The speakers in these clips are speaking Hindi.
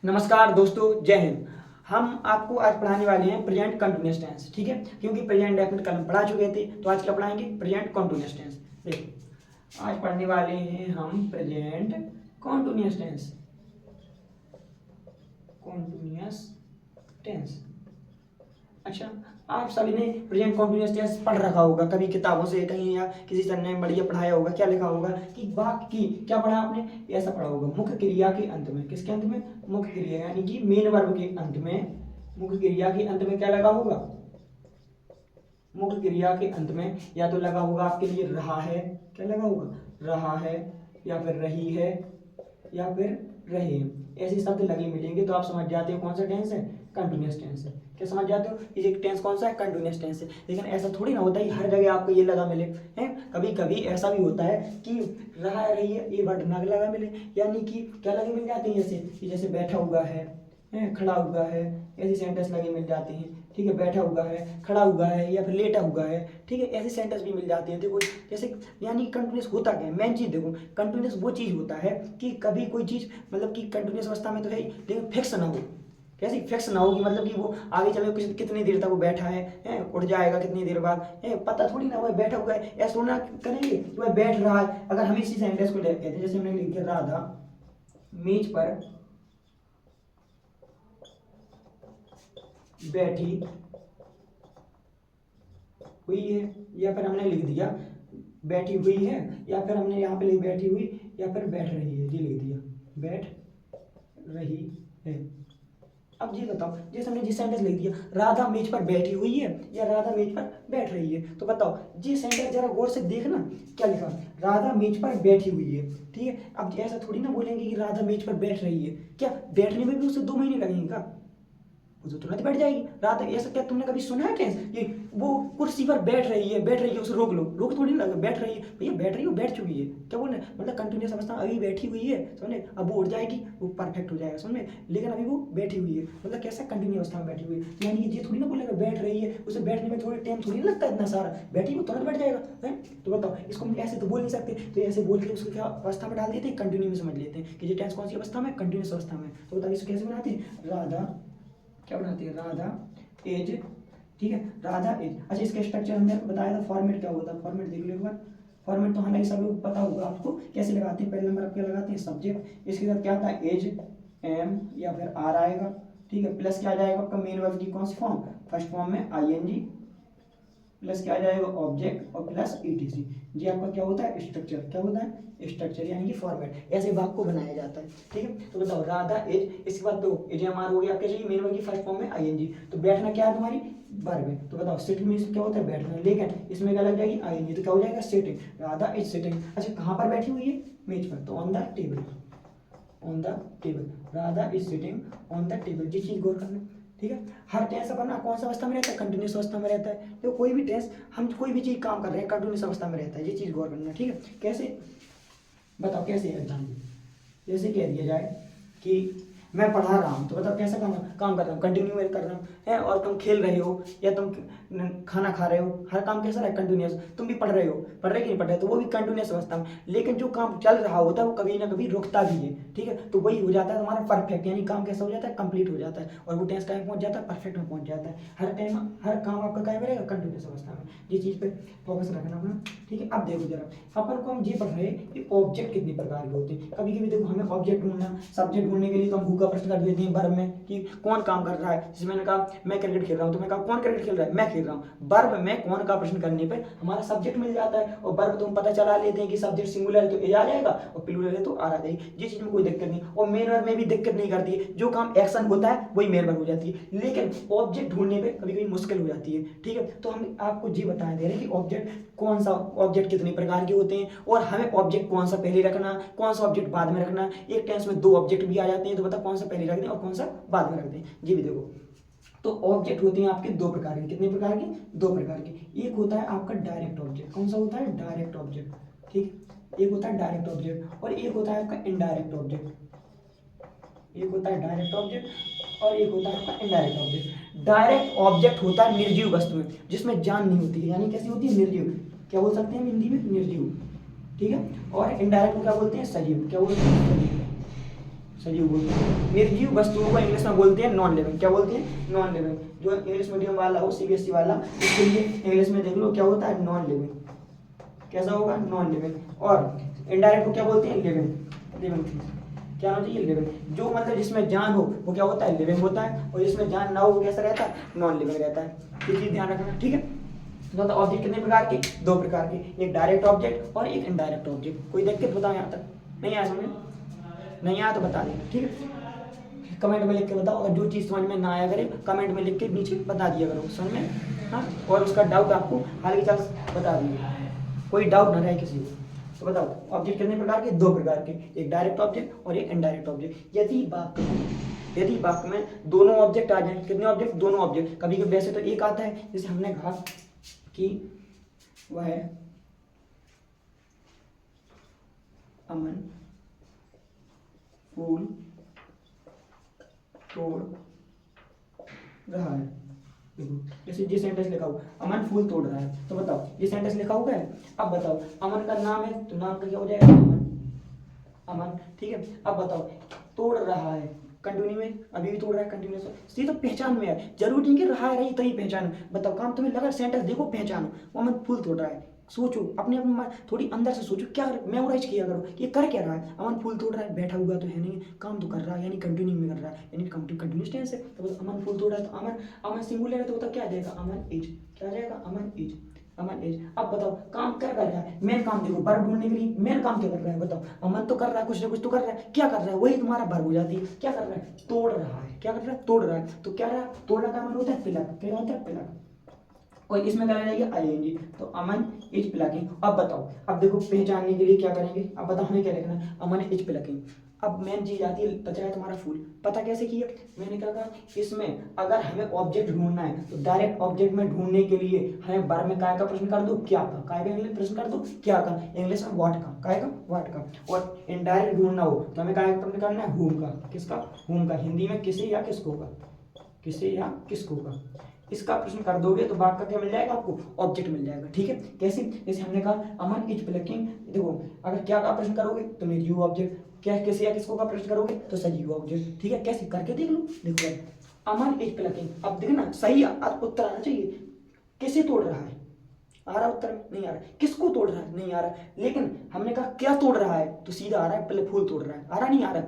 नमस्कार दोस्तों, जय हिंद। हम आपको आज पढ़ाने वाले हैं प्रेजेंट कंटिन्यूअस टेंस। ठीक है, क्योंकि प्रेजेंट डेफिनेट कल हम पढ़ा चुके थे, तो आज क्या पढ़ाएंगे? Present continuous tense. देखो, आज पढ़ने वाले हैं हम present continuous tense. Continuous tense. अच्छा, आप सभी ने प्रेजेंट कंटिन्यूअस टेंस पढ़ रखा होगा कभी किताबों से, कहीं या किसी सर ने बढ़िया पढ़ाया होगा। क्या लिखा होगा कि वाक्य की क्या पढ़ा आपने? ऐसा पढ़ा होगा, मुख्य क्रिया के अंत में। किसके अंत में? मुख्य क्रिया, यानी कि मेन वर्ब के अंत में। मुख्य क्रिया के अंत में क्या लगा होगा? मुख्य क्रिया के अंत में या तो लगा होगा आपके लिए रहा है। क्या लगा होगा? रहा है, या फिर रही है, या फिर रहे। ऐसे शब्द लगे मिलेंगे तो आप समझ जाते हो कौन सा टेंस है? कंटिन्यूअस टेंस है। क्या समझ जाते हो? ये टेंस कौन सा है? कंटिन्यूअस टेंस है। लेकिन ऐसा थोड़ी ना होता है हर जगह आपको ये लगा मिले हैं। कभी कभी ऐसा भी होता है कि रहा रही है ये वर्ड ना लगा मिले, यानी कि क्या लगे मिल जाते हैं? जैसे बैठा हुआ है, खड़ा हुआ है, ऐसे सेंटेंस लगे मिल जाते हैं। ठीक है, बैठा हुआ है, खड़ा हुआ है, या फिर लेटा हुआ है। ठीक है, ऐसे सेंटेंस भी मिल जाते हैं। देखो जैसे, यानी कंटिन्यूअस होता क्या है? मेन चीज देखो, कंटिन्यूअस वो चीज होता है कि कभी कोई चीज मतलब कि कंटिन्यूअस अवस्था में तो है लेकिन फिक्स ना हो। कैसी? फिक्स ना हो कि मतलब कि वो आगे चले कितनी देर तक वो बैठा है, उठ जाएगा कितनी देर बाद, पता थोड़ी ना, वह बैठा हुआ है। ऐसा थोड़ा करेंगे कि वह बैठ रहा है। अगर हम इसी सेंटेंस को कहते हैं, जैसे हमने लिख दिया राधा मेज पर बैठी हुई है, या फिर हमने लिख दिया बैठी हुई है, या फिर हमने यहाँ पे लिख बैठी हुई, या फिर बैठ रही है, ये लिख दिया बैठ रही है। अब ये बताओ, जैसे हमने जिस सेंटेंस लिख दिया राधा मेज पर बैठी हुई है या राधा मेज पर बैठ रही है, तो बताओ जी सेंटेंस जरा गौर से देखना क्या लिखा? राधा मेज पर बैठी हुई है। ठीक है, अब ऐसा थोड़ी ना बोलेंगे कि राधा मेज पर बैठ रही है। क्या बैठने में भी उसे 2 महीने लगेंगे क्या? वो तो तुरंत बैठ जाएगी। रात ऐसा क्या तुमने कभी सुना है टेंस कि वो कुर्सी पर बैठ रही है, बैठ रही है, उसे रोक लो? रोक थोड़ी ना, बैठ रही है भैया, बैठ रही हो, बैठ चुकी है। क्या बोल रहे? मतलब कंटिन्यूअस अवस्था अभी बैठी हुई है, समझे? अब वो उठ जाएगी, वो परफेक्ट हो जाएगा, समझे? लेकिन अभी वो बैठी हुई है, मतलब कैसा? कंटिन्यू अवस्था में बैठी हुई है। यानी ये थोड़ी ना बोलेगा बैठ रही है, उसे बैठने में थोड़ी टाइम थोड़ी ना लगता है इतना सारा, बैठी वो तुरंत बैठ जाएगा है। तो बताओ, इसको हम ऐसे तो बोल नहीं सकते, तो ऐसे बोल के उसको क्या अवस्था में डाल देते हैं? कंटिन्यू में समझ लेते हैं कि ये टेंस कौन सी अवस्था में? कंटिन्यूअस अवस्था में। तो बताओ इसको कैसे बनाते हैं? राधा क्या बनाती है? राधा एज। ठीक है, राधा एज। अच्छा, इसका स्ट्रक्चर हमने बताया था, फॉर्मेट क्या होता है? फॉर्मेट देख लो एक बार। फॉर्मेट तो हमें सब लोग पता होगा आपको कैसे लगाते हैं। पहले नंबर आप क्या लगाते हैं? सब्जेक्ट, इसके साथ क्या आता है? एज, एम या फिर आर आएगा। ठीक है, प्लस क्या आ जाएगा आपका? मेन वर्ब की कौन सी फॉर्म? फर्स्ट फॉर्म में आईएनजी, प्लस क्या आ जाएगा? ऑब्जेक्ट, और प्लस ईटीसी। ये आपका क्या होता है? स्ट्रक्चर। क्या होता है? स्ट्रक्चर, यानी कि फॉर्मेट। ऐसे भाग को बनाया जाता है। ठीक है, तो बताओ राधा एज, इसके बाद तो एजएमआर हो गया आपके चाहिए मेन वर्ब की फर्स्ट फॉर्म में आईएनजी। तो बैठना क्या है तुम्हारी? वर्ब है। तो बताओ सिट में क्या होता है? बैठना। लेकिन इसमें क्या लग जाएगी? आईएनजी, तो क्या हो जाएगा? सिटिंग। Radha is sitting. अच्छा, कहाँ पर बैठी हुई है? मेज पर, तो on the table. On the table, Radha is sitting on the table. ये चीज गौर करना। ठीक है, हर टेंस अपना कौन सा अवस्था में रहता है? कंटिन्यूअस अवस्था में रहता है। तो कोई भी टेंस, हम कोई भी चीज काम कर रहे हैं, कंटिन्यूअस अवस्था में रहता है। ये चीज गौर करना। ठीक है, कैसे? बताओ कैसे है एग्जाम्पल? जैसे कह दिया जाए कि मैं पढ़ा रहा हूँ, तो बताओ कैसा काम कर रहा हूँ? कंटिन्यू कर रहा हूँ है। और तुम खेल रहे हो या तुम खाना खा रहे हो, हर काम कैसा रहा है? कंटिन्यूअस। तुम भी पढ़ रहे हो, पढ़ रहे कि नहीं पढ़ रहे, तो वो भी कंटिन्यूअस अवस्था में। लेकिन जो काम चल रहा होता है वो कभी ना कभी रुकता भी है। ठीक है, तो वही हो जाता है तुम्हारा परफेक्ट, यानी काम कैसा हो जाता है? कंप्लीट हो जाता है, और वो टेंस टाइम पहुंच जाता है, परफेक्ट में पहुंच जाता है। हर टाइम हर काम आपका क्या रहेगा? कंटिन्यूअस अवस्था में। ये चीज पे फोकस रखना अपना। ठीक है, अब देखो जरा, अपन को हम ये पढ़ रहे हैं कि ऑब्जेक्ट कितने प्रकार के होते हैं। कभी कभी देखो हमें ऑब्जेक्ट ढूंढना, सब्जेक्ट ढूंढने के लिए तो हम भू का प्रश्न कर देते हैं वर्ब में कि कौन काम कर रहा है। जैसे मैंने कहा मैं क्रिकेट खेल रहा हूँ, तो मैं कहा कौन क्रिकेट खेल रहा है? मैं खेल रहा हूँ। वर्ब में कौन का प्रश्न करने पर हमारा सब्जेक्ट मिल जाता है, और वर्ब तो हम पता चला लेते हैं कि सब्जेक्ट सिंगुलर है तो ए आ जाएगा, और प्लूरल है तो आर आ जाएगी। ये चीज में कोई दिक्कत नहीं, और मेन वर्ब में भी दिक्कत नहीं करती है। जो काम एक्शन होता है वही मेन वर्ब हो जाती है। लेकिन ऑब्जेक्ट ढूंढने पर कभी कभी मुश्किल हो जाती है। ठीक है, तो हम आपको ये बता दे रहे हैं कि ऑब्जेक्ट कौन सा, ऑब्जेक्ट कितने प्रकार के होते हैं, और हमें ऑब्जेक्ट कौन सा पहले रखना, कौन सा ऑब्जेक्ट बाद में रखना। एक टेंस में 2 ऑब्जेक्ट भी आ जाते हैं, तो बता कौन सा पहले रख दें और कौन सा बाद में रख दें। ये भी देखो, तो ऑब्जेक्ट होते हैं आपके 2 प्रकार के। कितने प्रकार के? 2 प्रकार के। एक होता है आपका डायरेक्ट ऑब्जेक्ट। कौन सा होता है? Direct object. ठीक, एक होता है डायरेक्ट ऑब्जेक्ट, और एक होता है आपका इनडायरेक्ट ऑब्जेक्ट। एक होता है डायरेक्ट ऑब्जेक्ट और एक होता है आपका इनडायरेक्ट ऑब्जेक्ट। डायरेक्ट ऑब्जेक्ट होता है निर्जीव वस्तु में, जिसमें जान नहीं होती है, यानी कैसी होती है? निर्जीव। क्या बोल सकते हैं हिंदी में? निर्जीव। ठीक है, और इनडायरेक्ट को क्या बोलते हैं? सजीव। क्या बोलते हैं? सजीव बोलते हैं। निर्जीव वस्तुओं को इंग्लिश में बोलते हैं नॉन लिविंग। क्या बोलते हैं? Non living. जो इंग्लिश मीडियम वाला हो, सीबीएसई वाला, उसके लिए इंग्लिश में देख लो क्या होता है, नॉन लिविंग। कैसा होगा? Non living. और इनडायरेक्ट को क्या बोलते हैं? लिविंग। लिविंग थिंग्स क्या होना चाहिए? लिविंग। जो मतलब जिसमें जान हो वो क्या होता है? लिविंग होता है, और जिसमें जान ना हो वो कैसा रहता है? नॉन लिविंग रहता है। ये चीज ध्यान रखना, ठीक है। तो ऑब्जेक्ट कितने प्रकार के? दो प्रकार के, एक डायरेक्ट ऑब्जेक्ट और एक इनडायरेक्ट ऑब्जेक्ट। कोई देख के बताओ यहाँ तक, नहीं आया समझ? नहीं आया तो बता देना, ठीक है। कमेंट में लिख के बताओ, अगर जो चीज़ समझ में ना आया करे कमेंट में लिख के नीचे बता दिया करो, समझ में? हाँ, और उसका डाउट आपको हाल के चांस बता दिए, कोई डाउट ना रहे किसी को। तो बताओ ऑब्जेक्ट कितने प्रकार के? दो प्रकार के, एक डायरेक्ट ऑब्जेक्ट और एक इनडायरेक्ट ऑब्जेक्ट। यदि वाक्य में दोनों ऑब्जेक्ट आ जाए, कितने ऑब्जेक्ट? दोनों ऑब्जेक्ट। कभी कभी वैसे तो एक आता है, जैसे हमने कहा कि वह अमन फूल तोड़ रहा है। देखो जैसे ये सेंटेंस लिखा हुआ, अमन फूल तोड़ रहा है, तो बताओ ये सेंटेंस लिखा हुआ है। अब बताओ अमन का नाम है तो नाम का क्या हो जाएगा? अमन। अमन, ठीक है। अब बताओ तोड़ रहा है, कंटिन्यू में अभी भी तोड़ रहा है, कंटिन्यूस। ये तो पहचान में है, जरूरी नहीं कि रहा है रही तभी पहचानो। बताओ काम तुम्हें लगा, सेंटेंस देखो पहचानो, वो अमन फूल तोड़ रहा है। सोचो अपने अपने थोड़ी अंदर से सोचो, क्या मेमोराइज किया करो, ये कर क्या रहा है? अमन फूल तोड़ रहा है, बैठा हुआ तो है नहीं, काम तो कर रहा है, यानी कंटिन्यू में कर रहा है, यानी कंटिन्यूस टेंस है। तो अमन फूल तोड़ रहा है, तो अमन, अमन सिंगुलर है तो मतलब क्या आ जाएगा? अमन इज। क्या आ जाएगा? अमन इज। अमन एज। अब बताओ काम क्या कर रहा है? मेन काम देखो, वर्ब ढूंढने के लिए मेन काम क्या कर रहा है? बताओ अमन तो कर रहा है, कुछ ना कुछ तो कर रहा है। क्या कर रहा है? वही तुम्हारा वर्ब हो जाती है। क्या कर रहा है? तोड़ रहा है। क्या कर रहा है? तोड़ रहा है। तो क्या रहा? तोड़ना का मतलब होता है पिलक। क्या होता है? पिलक। और इसमें क्या जाएगी? आईएनजी। तो अमन इज प्लकिंग। अब बताओ, अब देखो पहचानने के लिए क्या करेंगे? अब बताओ हमें क्या लिखना है? अमन इज प्लकिंग। अब मेन चीज आती है, बचा है तुम्हारा फूल। पता कैसे किया? मैंने क्या कहा, इसमें अगर हमें ऑब्जेक्ट ढूंढना है तो डायरेक्ट ऑब्जेक्ट में ढूंढने के लिए हमें वर्ब में काय का प्रश्न कर दो, क्या का। काय का इंग्लिश प्रश्न कर दो, क्या का। इंग्लिश में व्हाट का। काय का? व्हाट का। और इनडायरेक्ट ढूंढना हो तो हमें काय का प्रश्न करना है? हुम का। किसका? हुम का। हिंदी में किसे या किसको का। किसे या किसको का। इसका प्रश्न कर दोगे तो वाक्य का क्या मिल जाएगा आपको? ऑब्जेक्ट मिल जाएगा, ठीक है। कैसे? जैसे हमने कहा अमन इज प्लकिंग। देखो अगर क्या का प्रश्न करोगे तो निर्जीव ऑब्जेक्ट, क्या किसे या किसको का प्रश्न करोगे तो सजीव ऑब्जेक्ट, ठीक है। कैसे करके देख लो। देखो अमन इज प्लकिंग, अब देखना सही उत्तर आना चाहिए। किसे तोड़ रहा है? आ रहा उत्तर में? नहीं आ रहा। किसको तोड़ रहा है? नहीं आ रहा। लेकिन हमने कहा क्या तोड़ रहा है तो सीधा आ रहा है, पहले फूल तोड़ रहा है। आ रहा? नहीं आ रहा।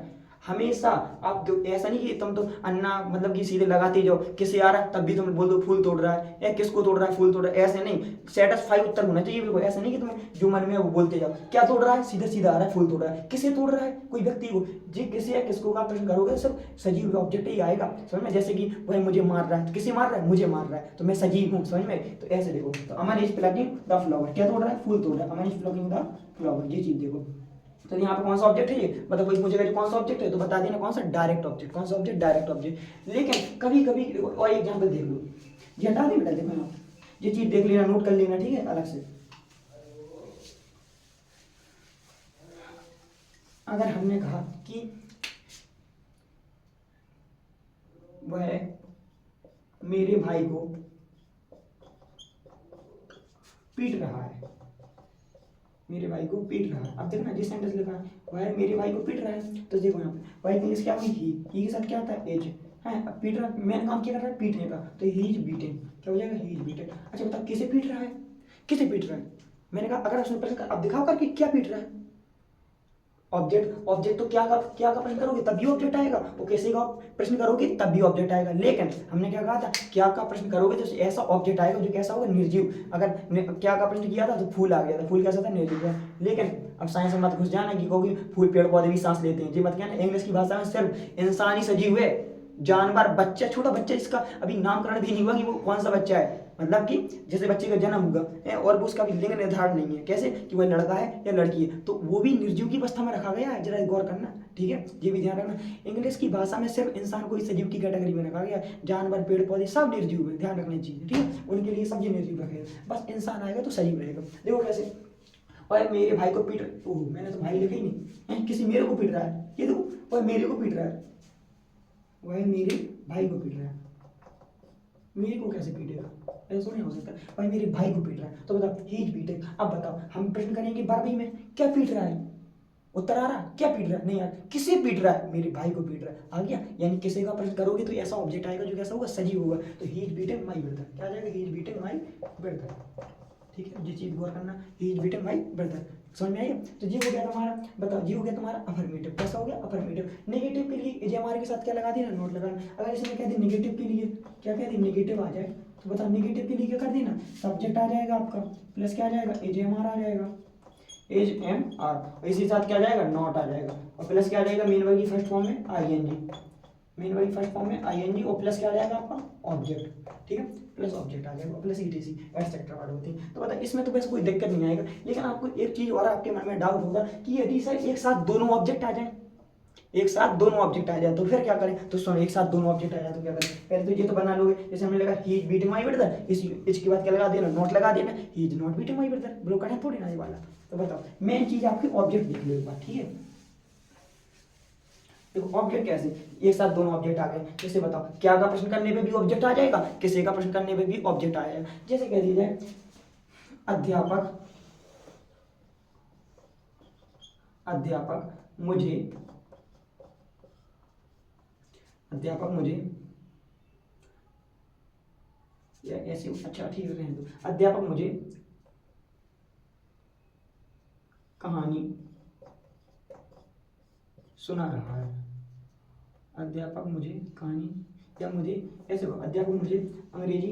हमेशा आप ऐसा नहीं कि तुम तो अन्ना मतलब कि सीधे लगाते जाओ, किसे आ रहा है तब भी तुम बोल दो फूल तोड़ रहा है, या किसको तोड़ रहा है? फूल तोड़ रहा है। ऐसे नहीं, सेटिस्फाई उत्तर होना चाहिए बिल्कुल। ऐसा नहीं कि तुम जो मन में है वो बोलते जाओ। क्या तोड़ रहा है? सीधा सीधा आ रहा है, फूल तोड़ रहा है। किसे तोड़ रहा है? कोई व्यक्ति को। जी किसे या किसको का प्रश्न करोगे सब सजीव ऑब्जेक्ट ही आएगा, समझ में। जैसे कि वह मुझे मार रहा है, तो किसे मार रहा है? मुझे मार रहा है, तो मैं सजीव हूँ, समझ में। तो ऐसे देखो, तो अमन इज प्लकिंग द फ्लावर। क्या तोड़ रहा है? फूल तोड़ रहा है। अमन इज प्लकिंग द फ्लावर, ये चीज देखो। तो यहाँ पे कौन सा ऑब्जेक्ट है ये? मतलब कोई पूछेगा कौन सा ऑब्जेक्ट है तो बता देना कौन सा? Direct object. कौन सा ऑब्जेक्ट? Direct object. लेकिन कभी कभी और एग्जांपल देख लो, ये हटा दे बेटा, देखो ना ये चीज देख लेना, नोट कर लेना, ठीक है, अलग से। अगर हमने कहा कि वह मेरे भाई को पीट रहा है, मेरे भाई को पीट रहा है। अब देखना जिस सेंटेंस लिखा है वह मेरे भाई को पीट रहा है, तो देखो यहाँ पे भाई की इंग्लिश क्या हुई? ही के साथ क्या आता है? एज है। अब पीट रहा, मेन काम क्या कर रहा है? पीटने का, तो ही इज बीटेन। क्या हो जाएगा? He is beaten. अच्छा बताओ किसे पीट रहा है? किसे पीट रहा है? मैंने कहा अगर उसने प्रश्न अब दिखाओ करके क्या पीट रहा है? ऑब्जेक्ट। ऑब्जेक्ट तो क्या का प्रश्न करोगे तभी ऑब्जेक्ट आएगा, और कैसे का प्रश्न करोगे तब भी ऑब्जेक्ट आएगा। लेकिन हमने क्या कहा था? क्या का प्रश्न करोगे तो ऐसा ऑब्जेक्ट आएगा जो कैसा होगा? निर्जीव। अगर क्या का प्रश्न किया था तो फूल आ गया था, फूल कैसा था? निर्जीव। लेकिन अब साइंस में मत घुस जाना कि कहोगे फूल पेड़ पौधे भी सांस लेते हैं, जी मत कहना। इंग्लिश की भाषा में सिर्फ इंसान ही सजीव है, जानवर बच्चा, छोटा बच्चा, इसका अभी नामकरण भी नहीं हुआ कि वो कौन सा बच्चा है। मतलब कि जैसे बच्चे का जन्म होगा और वो उसका भी लिंग निर्धारण नहीं है, कैसे कि वह लड़का है या लड़की है, तो वो भी निर्जीव की अवस्था में रखा गया है, जरा गौर करना, ठीक है, ये भी ध्यान रखना। इंग्लिश की भाषा में सिर्फ इंसान को ही सजीव की कैटेगरी में रखा गया है, जानवर पेड़ पौधे सब निर्जीव है, ध्यान रखना चाहिए, ठीक है, उनके लिए सब ये निर्जीव रखेगा, बस इंसान आएगा तो सजीव रहेगा। देखो कैसे, और मेरे भाई को पीट, ओह मैंने तो भाई लिखा ही नहीं, किसी मेरे को पीट रहा है, ये देखो, और मेरे को पीट रहा है, वह मेरे भाई को पीट रहा है, मेरे को कैसे पीटेगा? ऐसा नहीं हो सकता, भाई मेरे भाई को पीट रहा है, तो बताओ ही इज बीटिंग। अब बताओ हम प्रश्न करेंगे वर्ब में क्या पीट रहा है? उत्तर आ रहा, क्या पीट रहा है, नहीं यार किसे पीट रहा है, मेरे भाई को पीट रहा है, आ गया। यानी किसे का प्रश्न करोगे तो ऐसा ऑब्जेक्ट आएगा जो कैसा होगा, सजीव होगा। तो he is beating my brother, क्या आ जाएगा, he is beating my brother. ठीक है, ये चीज गौर करना, he is beating my brother, समझ में आई। तो जी हो गया तुम्हारा, बताओ जी हो गया तुम्हारा अफर्मेटिव, कैसा हो गया अफर्मेटिव। नेगेटिव के लिए जे हमारे के साथ क्या लगा दिया, नोट लगाना। अगर इसमें कह दी नेगेटिव के लिए, क्या कह दी, नेगेटिव आ जाए, तो बताओ नेगेटिव के लिए क्या कर देना, सब्जेक्ट आ जाएगा आपका, प्लस क्या आ जाएगा, एज एम आर आ जाएगा, एज एम आर, इसी साथ क्या आ जाएगा, नॉट आ जाएगा, और प्लस क्या आ जाएगा, मेन वर्ब की फर्स्ट फॉर्म में I N G, main verb की फर्स्ट फॉर्म में आई एन जी, और प्लस क्या आ जाएगा आपका ऑब्जेक्ट, ठीक है, प्लस ऑब्जेक्ट आ जाएगा, प्लस ईटीसी एटसेट्रा वर्ड होती है। तो बता इसमें तो वैसे कोई दिक्कत नहीं आएगा, लेकिन आपको एक चीज और आपके मन में डाउट होगा कि यदि सर एक साथ दोनों ऑब्जेक्ट आ जाए, एक साथ दोनों ऑब्जेक्ट आ जाए तो फिर क्या करें। तो सुनो, एक साथ दोनों ऑब्जेक्ट आ जाए तो क्या करें, पहले तो ये तो बना लोगे, जैसे हमने लगा he is beating my brother, इसके बाद क्या लगा देना, नॉट लगा देना, he is not beating my brother, broken है थोड़ी ना ये वाला। तो बताओ मेन चीज आपकी ऑब्जेक्ट देख लो एक बार, ठीक है। देखो ऑब्जेक्ट कैसे, एक साथ दोनों ऑब्जेक्ट आ गए, जैसे बताओ क्या का प्रश्न करने पे भी ऑब्जेक्ट आ जाएगा, किसी का प्रश्न करने पे भी ऑब्जेक्ट आ जाएगा। जैसे कह दीजिए अध्यापक, अध्यापक मुझे, अध्यापक मुझे, या ऐसे, अच्छा ठीक है रहने दो, अध्यापक मुझे कहानी सुना रहा है, अध्यापक मुझे कहानी, या मुझे ऐसे, अध्यापक मुझे अंग्रेजी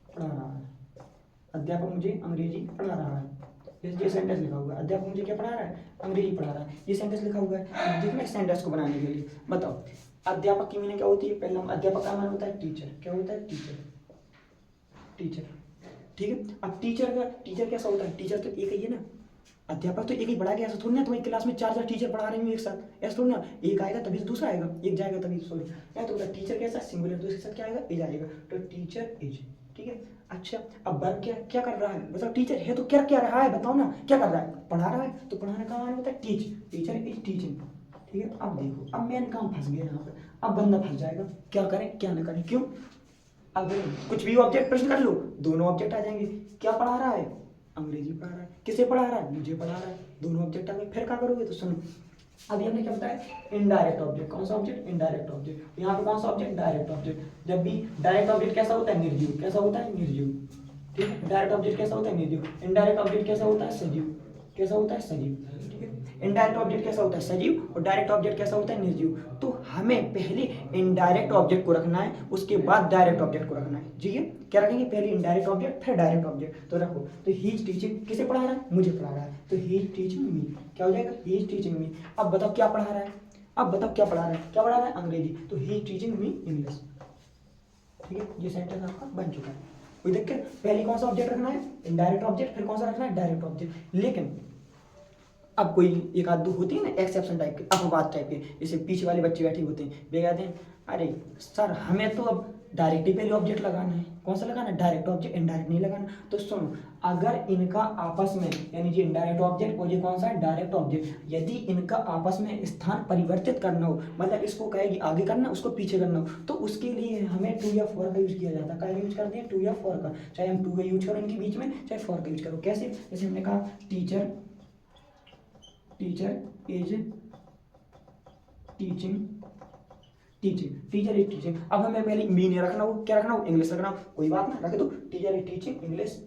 पढ़ा रहा है, अध्यापक मुझे अंग्रेजी पढ़ा रहा है, ये सेंटेंस लिखा हुआ है, अध्यापक मुझे क्या पढ़ा रहा है, अंग्रेजी पढ़ा रहा है, ये सेंटेंस लिखा हुआ है। देखना इस सेंटेंस को बनाने के लिए बताओ अध्यापक की मीनिंग क्या होती है, पहले हम अध्यापक का मान होता है टीचर, क्या होता है टीचर, टीचर, ठीक है। अब टीचर का, टीचर कैसा होता है, टीचर तो एक ही है ना, अध्यापक तो एक ही पढ़ा के, ऐसा थोड़ी ना तुम्हारी क्लास में चार टीचर पढ़ा रहे हैं एक साथ, ऐसा थोड़ी ना, एक आएगा तभी दूसरा आएगा, एक जाएगा तभी, सॉरी या तो टीचर कैसा सिंगुलर, तो इसके साथ क्या आएगा, इज आएगा, तो टीचर इज, ठीक है। अच्छा अब वर्ब क्या क्या कर रहा है, बताओ टीचर है तो क्या क्या रहा है, बताओ ना क्या कर रहा है, पढ़ा रहा है, तो पढ़ाने का माने होता है टीच, टीचर इज टीचिंग, ठीक है। अब देखो अब मेन काम फंस गया यहाँ पे, अब बंदा फंस जाएगा, क्या करें क्या ना करें, क्यों, अब कुछ भी ऑब्जेक्ट प्रश्न कर लो, दोनों ऑब्जेक्ट आ जाएंगे, क्या पढ़ा रहा है, अंग्रेजी पढ़ा रहा है, किसे पढ़ा रहा है, मुझे पढ़ा रहा है, दोनों ऑब्जेक्ट आ गए, फिर क्या करोगे, तो सुनो अभी हमने क्या बताया, इनडायरेक्ट ऑब्जेक्ट, कौन सा ऑब्जेक्ट, इनडायरेक्ट ऑब्जेक्ट, यहाँ पे कौन सा ऑब्जेक्ट, डायरेक्ट ऑब्जेक्ट। जब भी डायरेक्ट ऑब्जेक्ट कैसा होता है, निर्जीव, कैसा होता है, निर्जीव, ठीक है। डायरेक्ट ऑब्जेक्ट कैसा होता है, निर्जीव, इनडायरेक्ट ऑब्जेक्ट कैसा होता है, सजीव, कैसा होता है, सजीव, ठीक है। इनडायरेक्ट ऑब्जेक्ट कैसा होता है, सजीव, और डायरेक्ट ऑब्जेक्ट कैसा होता है, निर्जीव। तो हमें पहले इनडायरेक्ट ऑब्जेक्ट को रखना है, उसके बाद डायरेक्ट ऑब्जेक्ट को रखना है, ठीक है। क्या रखेंगे, पहले इनडायरेक्ट ऑब्जेक्ट फिर डायरेक्ट ऑब्जेक्ट, तो रखो। तो ही इज टीचिंग, किसे पढ़ा रहा है, मुझे पढ़ा रहा है, तो ही इज टीचिंग मी, क्या हो जाएगा, ही इज टीचिंग मी। अब बताओ क्या पढ़ा रहा है, अब बताओ क्या पढ़ा रहा है, क्या पढ़ा रहा है, अंग्रेजी, तो he is teaching me English, ठीक है। ये सेंटेंस आपका बन चुका है, कोई दिक्कत, पहले कौन सा ऑब्जेक्ट रखना है, इनडायरेक्ट ऑब्जेक्ट, फिर कौन सा रखना है, डायरेक्ट ऑब्जेक्ट। लेकिन अब कोई एक आध दो होती है ना एक्सेप्शन टाइप के, अपवाद टाइप के, जैसे पीछे वाले बच्चे बैठे होते हैं, वे कहते हैं अरे सर हमें तो अब डायरेक्ट ही पहले ऑब्जेक्ट लगाना है, कौन सा लगाना है, डायरेक्ट ऑब्जेक्ट, इनडायरेक्ट नहीं लगाना। तो सुनो अगर इनका आपस में, यानी ये इनडायरेक्ट ऑब्जेक्ट और ये कौन सा है, डायरेक्ट ऑब्जेक्ट, यदि इनका आपस में स्थान परिवर्तित करना हो, मतलब इसको कहेगी आगे करना, उसको पीछे करना हो, तो उसके लिए हमें टू या फोर का यूज किया जाता है। क्या यूज करते हैं, टू या फोर का, चाहे हम टू का यूज करो इनके बीच में, चाहे फोर का यूज करो। कैसे, जैसे हमने कहा teacher, teacher is teaching, teaching, teacher is teaching. अब हमें पहले मी नहीं रखना हो, क्या रखना हो, इंग्लिश रखना हो, कोई बात ना, रख दो teacher is teaching English,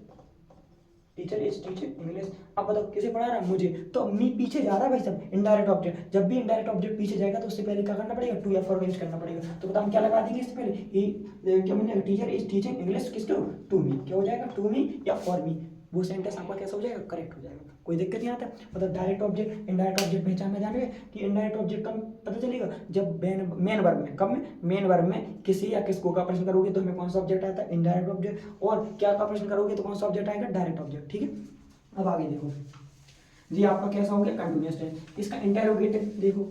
teacher is teaching English. अब बताओ किसे पढ़ा रहा है, मुझे, तो मी पीछे जा रहा है भाई साहब, इनडायरेक्ट ऑब्जेक्ट, जब भी इनडायरेक्ट ऑब्जेक्ट पीछे जाएगा तो उससे पहले क्या करना पड़ेगा, टू या फोर का यूज करना पड़ेगा। तो बताओ हम क्या लगा देंगे इससे पहले, ही क्या बनेगा, टीचर इज टीचिंग इंग्लिश किसको, टू मी, क्या हो जाएगा, टू मी या फॉर मी, वो सेंटेंस आपका कैसा हो जाएगा, करेक्ट हो जाएगा, कोई दिक्कत नहीं आता। मतलब डायरेक्ट ऑब्जेक्ट इनडायरेक्ट ऑब्जेक्ट पहचान में जाने कि इनडायरेक्ट ऑब्जेक्ट कब पता चलेगा, जब मेन वर्ब में, कब में, मेन वर्ब में किसी या किसको का प्रश्न करोगे तो हमें कौन सा ऑब्जेक्ट आता है, इनडायरेक्ट ऑब्जेक्ट, और क्या का प्रश्न करोगे तो कौन सा ऑब्जेक्ट आएगा, डायरेक्ट ऑब्जेक्ट, ठीक है। अब आगे देखो जी, आपका कैसा हो गया, कंटिन्यूअस टेंस। इसका इंटेरोगेटिव देखो,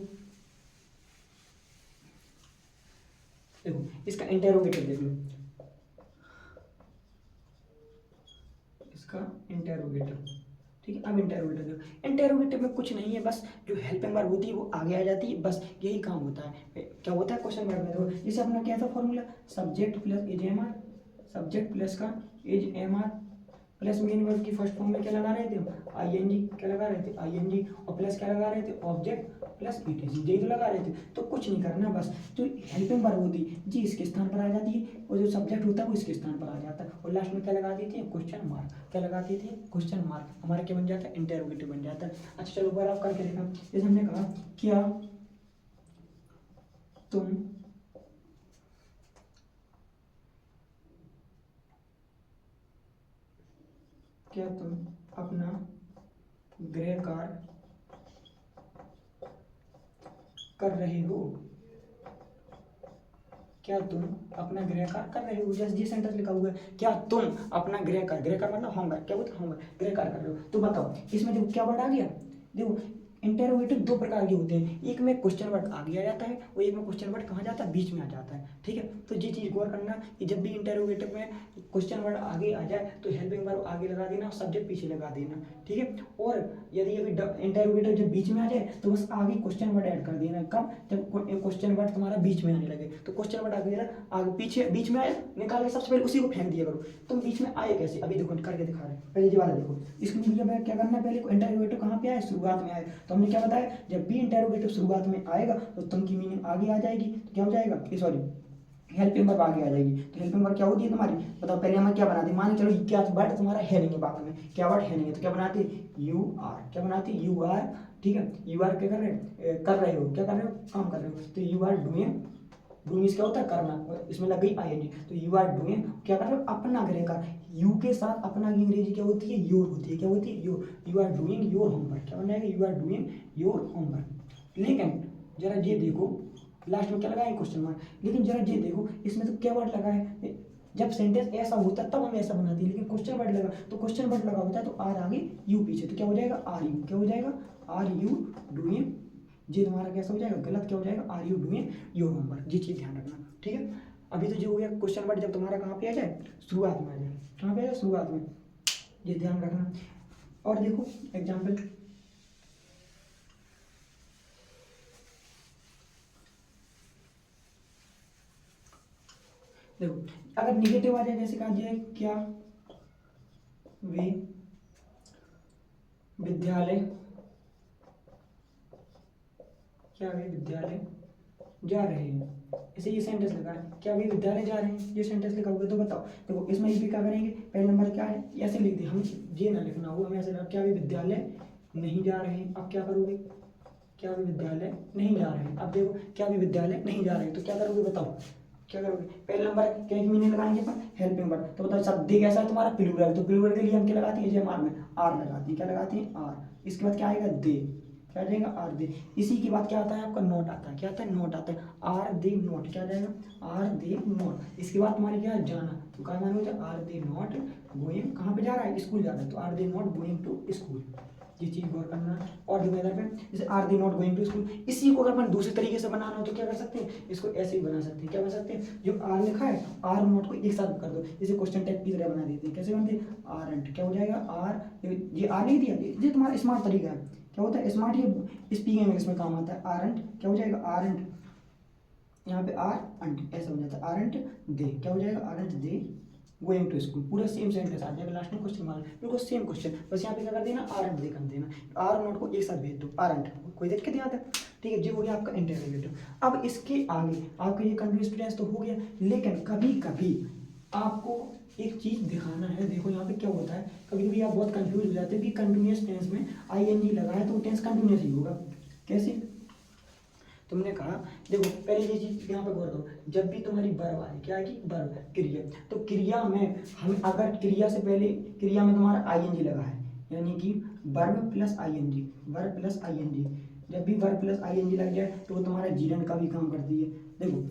देखो इसका इंटेरोगेटिव देख लो, इसका इंटेरोगेटिव, ठीक है। अब इंटेरोगेटिव देखो, इंटेरोगेटिव में कुछ नहीं है, बस जो हेल्पिंग वर्ब होती है वो आगे आ जाती है, बस यही काम होता है। क्या होता है क्वेश्चन वर्ब में, देखो जैसे अपना क्या था formula, subject plus is am are, subject plus का is am are plus main verb की फर्स्ट फॉर्म में क्या लगा रहे थे हम, आईएनजी क्या लगा रहे थे, आईएनजी, और प्लस क्या लगा रहे थे, ऑब्जेक्ट प्लस ईटीसी, यही तो लगा रहे थे। तो कुछ नहीं करना, बस जो हेल्पिंग वर्ब होती है जी इसके स्थान पर आ जाती है, और जो सब्जेक्ट होता है वो इसके स्थान पर आ जाता है, और लास्ट में क्या लगा देती है, क्वेश्चन मार्क, क्या लगा देती है, क्वेश्चन मार्क, हमारा क्या बन जाता है, इंटेरोगेटिव बन जाता है। अच्छा चलो बार आप करके देखा, जैसे हमने कहा क्या तुम अपना गृह कार्य कर रहे हो, क्या तुम अपना गृह कार्य कर रहे हो, जैसे ये सेंटेंस लिखा हुआ है, क्या तुम अपना गृह कार्य मतलब होमवर्क, क्या बोलते होमवर्क, गृह कार्य कर रहे हो, तो बताओ इसमें देखो क्या वर्ड आ गया, देखो इंटेरोगेटिव दो प्रकार के होते हैं, एक में क्वेश्चन वर्ड आगे आ जाता है और एक में क्वेश्चन वर्ड कहाँ जाता है, बीच में आ जाता है, ठीक है। तो ये चीज़ गौर करना कि जब भी इंटेरोगेटिव में क्वेश्चन वर्ड आगे आ जाए तो हेल्पिंग वर्ब आगे लगा देना और सब्जेक्ट पीछे लगा देना, ठीक है। और यदि अभी इंटेरोगेटिव जब बीच में आ जाए तो बस आगे क्वेश्चन वर्ड ऐड कर देना, कब, जब क्वेश्चन वर्ड तुम्हारा बीच में आने लगे, तो क्वेश्चन वर्ड आगे पीछे बीच में आए निकाल के सबसे पहले उसी को फेंक दिया करो। तुम बीच में आए कैसे, अभी देखो करके दिखा रहे हैं, पहले ये वाला देखो, इसके लिए क्या करना है, पहले इंटेरोगेटिव कहाँ पे आए, शुरुआत में आए, तो हमने क्या बताया, जब भी इंटेरोगेटिव शुरुआत में आएगा तो तुम की मीनिंग आगे आ जाएगी, तो क्या हो जाएगा, सॉरी हेल्पिंग वर्ब आगे आ जाएगी। तो हेल्पिंग वर्ब क्या होती है तुम्हारी, बताओ पहले हम क्या बनाते हैं, मान चलो क्या वर्ड तुम्हारा है नहीं है बात में, क्या वर्ड है नहीं है, तो क्या बनाते यू आर, क्या बनाते यू आर, ठीक है, यू आर क्या कर रहे हो, क्या कर रहे हो, काम कर रहे हो, तो यू आर डूइंग, डूइंग क्या होता है करना, इसमें लग गई आईएनजी, तो यू आर डूइंग क्या कर रहे हो, अपना गृह कार्य, यू के साथ अपना की अंग्रेजी क्या होती है, योर होती है, क्या होती है your, you are doing your homework, क्या बन जाएगा, you are doing your homework. लेकिन जरा ये देखो लास्ट में क्या लगा है, क्वेश्चन मार्क, लेकिन जरा ये देखो इसमें तो क्या वर्ड लगा है, जब सेंटेंस ऐसा होता है तब हम ऐसा बनाते हैं, लेकिन क्वेश्चन वर्ड लगा, तो क्वेश्चन वर्ड लगा होता है तो आर आगे यू पीछे, तो क्या हो जाएगा, आर यू, क्या हो जाएगा, आर यू डूइंग, ये तुम्हारा कैसा हो जाएगा, गलत क्या हो जाएगा, are you doing your homework, ये चीज़ ध्यान रखना, ठीक है। अभी तो जो हो गया क्वेश्चन वर्ड जब तुम्हारा कहाँ पे आ जाए, शुरुआत में आ जाए, कहाँ पे आ जाए, शुरुआत में, ये ध्यान रखना। और देखो एग्जाम्पल, देखो अगर निगेटिव आ जाए, जैसे कहा जाए क्या वे विद्यालय, क्या वे विद्यालय जा रहे हैं, इसे ये सेंटेंस लगा है, क्या वे विद्यालय जा रहे हैं, ये सेंटेंस लिखा हुआ है, तो बताओ देखो इसमें ये भी क्या करेंगे, पहले नंबर क्या है, ऐसे लिख दिया, हम ये ना लिखना हो, हमें ऐसे लिखा क्या वे विद्यालय नहीं जा रहे हैं, अब क्या करोगे, क्या वे विद्यालय नहीं जा रहे हैं, अब देखो क्या वे विद्यालय नहीं जा रहे हैं, तो क्या करोगे बताओ, क्या करोगे, पहले नंबर क्या मीनिंग लगाएंगे अपन, हेल्पिंग वर्ब, तो बताओ शब्द कैसा है तुम्हारा, प्लूरल, तो प्लूरल के लिए हम क्या लगाते हैं, जैसे में आर लगाते हैं, क्या लगाते हैं आर, इसके बाद क्या आएगा दे, क्या आ जाएगा आर दे, इसी के बाद क्या आता है आपका नोट आता है, क्या आता है नोट आता है, आर दे नोट, क्या आ जाएगा आर दे नोट, इसके बाद तुम्हारे क्या है जाना, तो क्या मानो आर दे नॉट गोइंग, कहाँ पे जा रहा है, स्कूल जा रहा है, तो are they not going to school, ये चीज़ गौर करना है। और देखो इधर पे जैसे are they not going to school, इसी को अगर अपन दूसरे तरीके से बनाना हो तो क्या कर सकते हैं, इसको ऐसे ही बना सकते हैं, क्या बना सकते हैं, जो आर लिखा है आर नॉट को एक साथ कर दो, जैसे क्वेश्चन टाइप की तरह बना देते हैं, कैसे बनते हैं आर एंड, क्या हो जाएगा आर, ये आर नहीं दिया, ये तुम्हारा स्मार्ट तरीका है, क्या होता है स्मार्ट, ये स्पीकिंग इंग्लिश में काम आता है, आर एंड क्या हो जाएगा आर एंड, यहाँ पे आर एंड ऐसा हो जाता है, आर एंड दे, क्या हो जाएगा are and they going to school, पूरा सेम सेंटेंस आ जाएगा, लास्ट में क्वेश्चन मार्क, बिल्कुल सेम क्वेश्चन, बस यहाँ पे क्या कर देना आर एंड दे कर देना, आर नोट को एक साथ भेज दो, आर एंड, कोई दिक्कत नहीं आता, ठीक है, जो हो गया आपका इंटररोगेटिव। अब इसके आगे आपका ये कंटिन्यूअस टेंस तो हो गया, लेकिन कभी कभी आपको एक चीज़ दिखाना है, देखो यहाँ पे क्या होता है, कभी कभी आप बहुत कंफ्यूज हो जाते हैं कि कंटिन्यूअस टेंस में आईएनजी लगा है तो टेंस कंटिन्यूअस ही होगा, कैसे, तुमने कहा देखो पहले ये चीज यहाँ पे गौर करो, जब भी तुम्हारी वर्ब आए, क्या आएगी वर्ब, क्रिया, तो क्रिया में हम अगर क्रिया से पहले क्रिया में तुम्हारा आईएनजी लगा है, यानी कि verb plus ING, verb plus ING, जब भी वर्ब प्लस आईएनजी लग जाए तो वो तुम्हारा जीरंड का भी काम करती है। देखो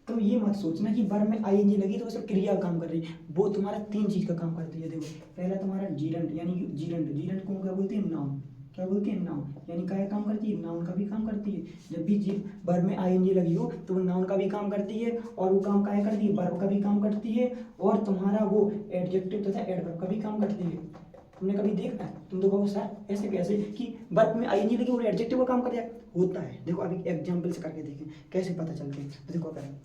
तुम ये मत सोचना कि वर्ब में आईएनजी लगी तो सिर्फ क्रिया काम कर रही है, वो तुम्हारा तीन चीज का काम करती है। देखो पहला तुम्हारा जीरंड, यानी कि जीरंड, जीरंड को क्या बोलते हैं नाउन, क्या बोलते हैं नाउन, यानी क्या काम करती है, नाउन का भी काम करती है, जब भी जी वर्ब में आईएनजी लगी हो तो वो नाउन का भी काम करती है, और वो काम क्या करती है, वर्ब का भी काम करती है, और तुम्हारा वो एडजेक्टिव तथा एडवर्ब का भी काम करती है। तुमने कभी देखा है, तुम तो कहो सर ऐसे कैसे कि वर्ब में आईएनजी लगी और एडजेक्टिव का काम कर दिया, होता है। देखो अभी एग्जाम्पल से करके देखें कैसे पता चलते हैं, तो देखो करें